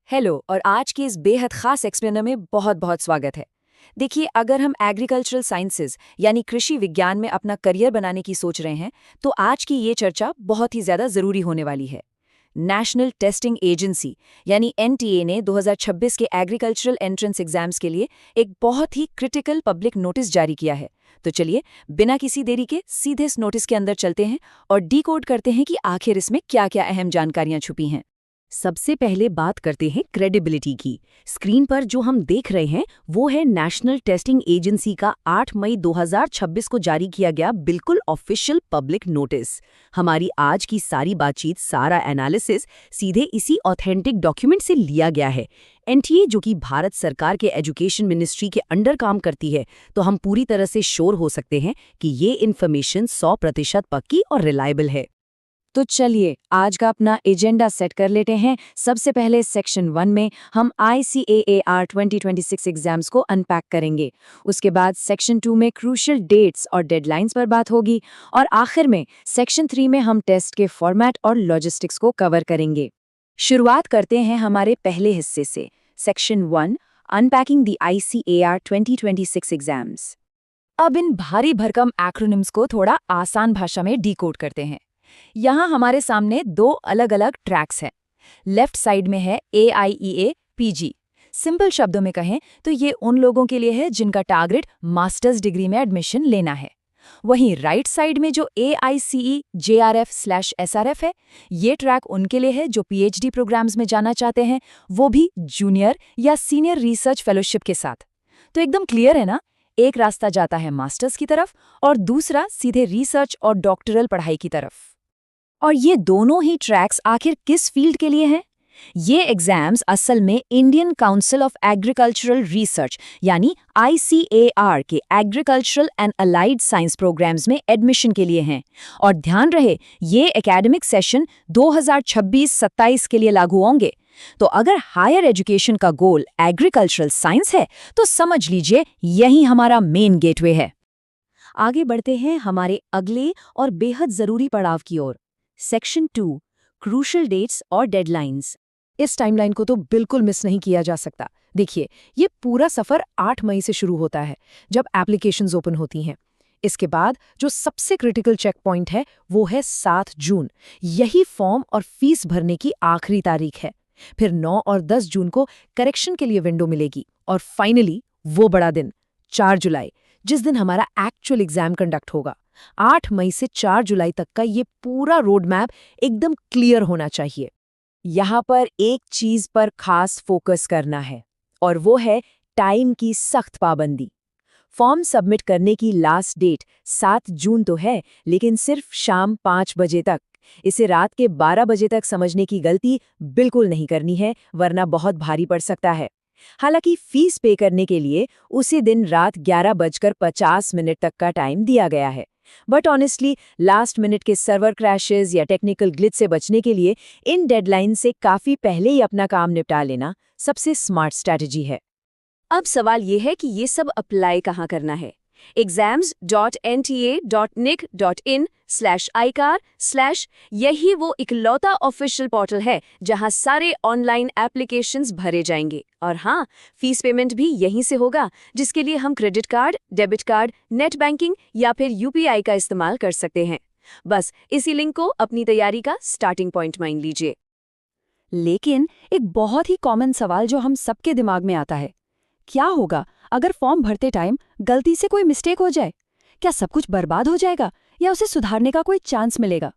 Hello और आज के इस बेहद खास एक्सप्लेनर में बहुत बहुत स्वागत है। देखिए, अगर हम एग्रीकल्चरल साइंसेज यानी कृषि विज्ञान में अपना करियर बनाने की सोच रहे हैं तो आज की ये चर्चा बहुत ही ज़्यादा ज़रूरी होने वाली है। नेशनल टेस्टिंग एजेंसी यानी एनटीए ने 2026 के एग्रीकल्चरल एंट्रेंस एग्जाम्स के लिए एक बहुत ही क्रिटिकल पब्लिक नोटिस जारी किया है। तो चलिए, बिना किसी देरी के सीधे इस नोटिस के अंदर चलते हैं और डीकोड करते हैं कि आखिर इसमें क्या-क्या अहम जानकारियां छुपी हैं। सबसे पहले बात करते हैं क्रेडिबिलिटी की। स्क्रीन पर जो हम देख रहे हैं वो है नेशनल टेस्टिंग एजेंसी का 8 मई 2026 को जारी किया गया बिल्कुल ऑफिशियल पब्लिक नोटिस। हमारी आज की सारी बातचीत, सारा एनालिसिस सीधे इसी ऑथेंटिक डॉक्यूमेंट से लिया गया है। एनटीए जो कि भारत सरकार के एजुकेशन मिनिस्ट्री के अंडर काम करती है, तो हम पूरी तरह से श्योर हो सकते हैं कि ये इन्फॉर्मेशन 100% पक्की और रिलायबल है। तो चलिए आज का अपना एजेंडा सेट कर लेते हैं। सबसे पहले सेक्शन 1 में हम ICAAR 2026 एग्जाम्स को अनपैक करेंगे। उसके बाद सेक्शन 2 में क्रूशियल डेट्स और डेडलाइंस पर बात होगी और आखिर में सेक्शन 3 में हम टेस्ट के फॉर्मेट और लॉजिस्टिक्स को कवर करेंगे। शुरुआत करते हैं हमारे पहले हिस्से से, section 1, unpacking the ICAR 2026 exams. अब इन भारी भरकम एक्रोनिम्स को थोड़ा आसान भाषा में डीकोड करते हैं। यहाँ हमारे सामने दो अलग अलग ट्रैक्स हैं। लेफ्ट साइड में है AIEA PG। सिंपल शब्दों में कहें तो ये उन लोगों के लिए है जिनका टारगेट मास्टर्स डिग्री में एडमिशन लेना है। वहीं राइट साइड में जो AICE JRF/SRF है, ये ट्रैक उनके लिए है जो PhD प्रोग्राम्स में जाना चाहते हैं, वो भी जूनियर या सीनियर रिसर्च फेलोशिप के साथ। तो एकदम क्लियर है ना, एक रास्ता जाता है मास्टर्स की तरफ और दूसरा सीधे रिसर्च और डॉक्टरल पढ़ाई की तरफ। और ये दोनों ही ट्रैक्स आखिर किस फील्ड के लिए हैं? ये एग्जाम्स असल में Indian council of agricultural research यानी ICAR के agricultural and allied science programmes में एडमिशन के लिए हैं। और ध्यान रहे, ये एकेडमिक सेशन 2026-27 के लिए लागू होंगे। तो अगर हायर एजुकेशन का गोल एग्रीकल्चरल साइंस है तो समझ लीजिए यही हमारा मेन गेटवे है। आगे बढ़ते हैं हमारे अगले और बेहद जरूरी पड़ाव की ओर। सेक्शन 2, क्रूशियल डेट्स और डेडलाइंस। इस टाइमलाइन को तो बिल्कुल मिस नहीं किया जा सकता। देखिए, ये पूरा सफर 8 मई से शुरू होता है जब एप्लीकेशंस ओपन होती हैं। इसके बाद जो सबसे क्रिटिकल चेक पॉइंट है वो है 7 जून। यही फॉर्म और फीस भरने की आखिरी तारीख है। फिर 9 और 10 जून को करेक्शन के लिए विंडो मिलेगी और फाइनली वो बड़ा दिन 4 जुलाई, जिस दिन हमारा एक्चुअल एग्जाम कंडक्ट होगा। 8 मई से 4 जुलाई तक का ये पूरा रोड मैप एकदम क्लियर होना चाहिए। यहाँ पर एक चीज पर खास फोकस करना है और वो है टाइम की सख्त पाबंदी। फॉर्म सबमिट करने की लास्ट डेट 7 जून तो है, लेकिन सिर्फ शाम 5 बजे तक। इसे रात के 12 बजे तक समझने की गलती बिल्कुल नहीं करनी है, वरना बहुत भारी पड़ सकता है। हालांकि फीस पे करने के लिए उसी दिन रात 11:50 तक का टाइम दिया गया है। बट ऑनेस्टली लास्ट मिनट के सर्वर क्रैशेस या टेक्निकल ग्लिच से बचने के लिए इन डेडलाइन से काफी पहले ही अपना काम निपटा लेना सबसे स्मार्ट स्ट्रैटेजी है। अब सवाल ये है कि ये सब अप्लाई कहाँ करना है। exams.nta.nic.in/icar/ यही वो इकलौता ऑफिशियल पोर्टल है जहां सारे ऑनलाइन एप्लीकेशंस भरे जाएंगे। और हाँ, फीस पेमेंट भी यहीं से होगा, जिसके लिए हम credit card, debit card, net banking या फिर UPI का इस्तेमाल कर सकते हैं। बस इसी लिंक को अपनी तैयारी का स्टार्टिंग पॉइंट मान लीजिए। लेकिन एक बहुत ही कॉमन सवाल जो हम सबके दिमाग में आता है, क्या होगा अगर फॉर्म भरते टाइम गलती से कोई मिस्टेक हो जाए? क्या सब कुछ बर्बाद हो जाएगा या उसे सुधारने का कोई चांस मिलेगा?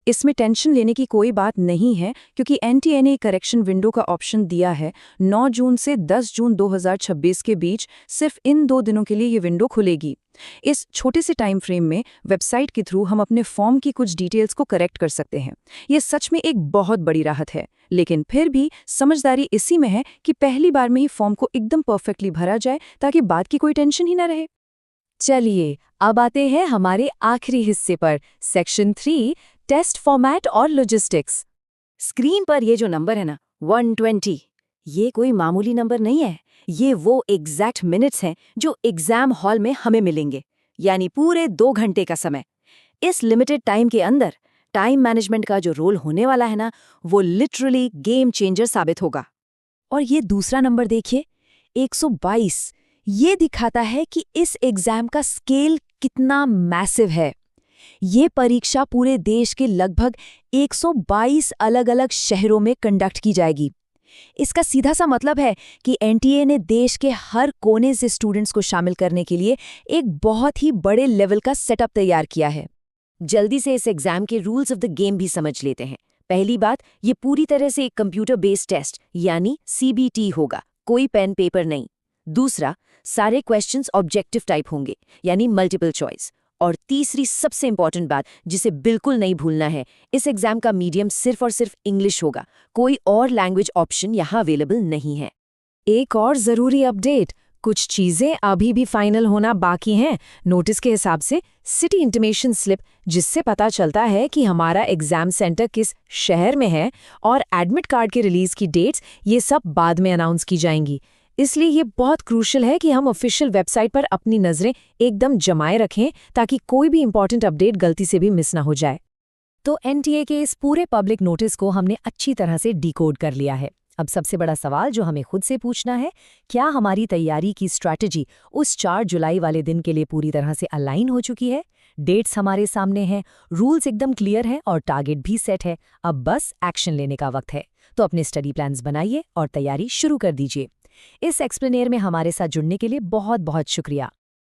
इसमें टेंशन लेने की कोई बात नहीं है, क्योंकि एनटीए ने करेक्शन विंडो का ऑप्शन दिया है। 9 जून से 10 जून 2026 के बीच सिर्फ इन 2 दिनों के लिए ये विंडो खुलेगी। इस छोटे से टाइम फ्रेम में वेबसाइट के थ्रू हम अपने फॉर्म की कुछ डिटेल्स को करेक्ट कर सकते हैं। ये सच में एक बहुत बड़ी राहत है, लेकिन फिर भी समझदारी इसी में है कि पहली बार में ही फॉर्म को एकदम परफेक्टली भरा जाए ताकि बाद की कोई टेंशन ही ना रहे। चलिए अब आते हैं हमारे आखिरी हिस्से पर, सेक्शन 3, टेस्ट फॉर्मेट और लॉजिस्टिक्स। स्क्रीन पर ये जो नंबर है ना, 120, ये कोई मामूली नंबर नहीं है। ये वो एग्जैक्ट मिनट्स हैं जो एग्जाम हॉल में हमें मिलेंगे, यानी पूरे 2 घंटे का समय। इस लिमिटेड टाइम के अंदर टाइम मैनेजमेंट का जो रोल होने वाला है ना, वो लिटरली गेम चेंजर साबित होगा। और ये दूसरा नंबर देखिए, 122। ये दिखाता है कि इस एग्जाम का स्केल कितना मैसिव है। ये परीक्षा पूरे देश के लगभग 122 अलग-अलग शहरों में कंडक्ट की जाएगी। इसका सीधा सा मतलब है कि एनटीए ने देश के हर कोने से स्टूडेंट्स को शामिल करने के लिए एक बहुत ही बड़े लेवल का सेटअप तैयार किया है। जल्दी से इस एग्जाम के रूल्स ऑफ द गेम भी समझ लेते हैं। पहली बात, ये पूरी तरह से एक कंप्यूटर बेस्ड टेस्ट यानी सीबीटी होगा, कोई पेन पेपर नहीं। दूसरा, सारे क्वेश्चंस ऑब्जेक्टिव टाइप होंगे यानी मल्टीपल चॉइस। और तीसरी सबसे इंपॉर्टेंट बात जिसे बिल्कुल नहीं भूलना है, इस एग्जाम का मीडियम सिर्फ और सिर्फ इंग्लिश होगा, कोई और लैंग्वेज ऑप्शन यहाँ अवेलेबल नहीं है। एक और ज़रूरी अपडेट, कुछ चीज़ें अभी भी फाइनल होना बाकी हैं। नोटिस के हिसाब से सिटी इंटीमेशन स्लिप, जिससे पता चलता है कि हमारा एग्जाम सेंटर किस शहर में है, और एडमिट कार्ड के रिलीज़ की डेट्स, ये सब बाद में अनाउंस की जाएंगी। इसलिए ये बहुत क्रूशल है कि हम ऑफिशियल वेबसाइट पर अपनी नज़रें एकदम जमाए रखें ताकि कोई भी इंपॉर्टेंट अपडेट गलती से भी मिस ना हो जाए। तो एनटीए के इस पूरे पब्लिक नोटिस को हमने अच्छी तरह से डिकोड कर लिया है। अब सबसे बड़ा सवाल जो हमें खुद से पूछना है, क्या हमारी तैयारी की स्ट्रैटेजी उस 4 जुलाई वाले दिन के लिए पूरी तरह से अलाइन हो चुकी है? डेट्स हमारे सामने हैं, रूल्स एकदम क्लियर हैं और टारगेट भी सेट है। अब बस एक्शन लेने का वक्त है। तो अपने स्टडी प्लान्स बनाइए और तैयारी शुरू कर दीजिए। इस एक्सप्लेनेयर में हमारे साथ जुड़ने के लिए बहुत बहुत शुक्रिया।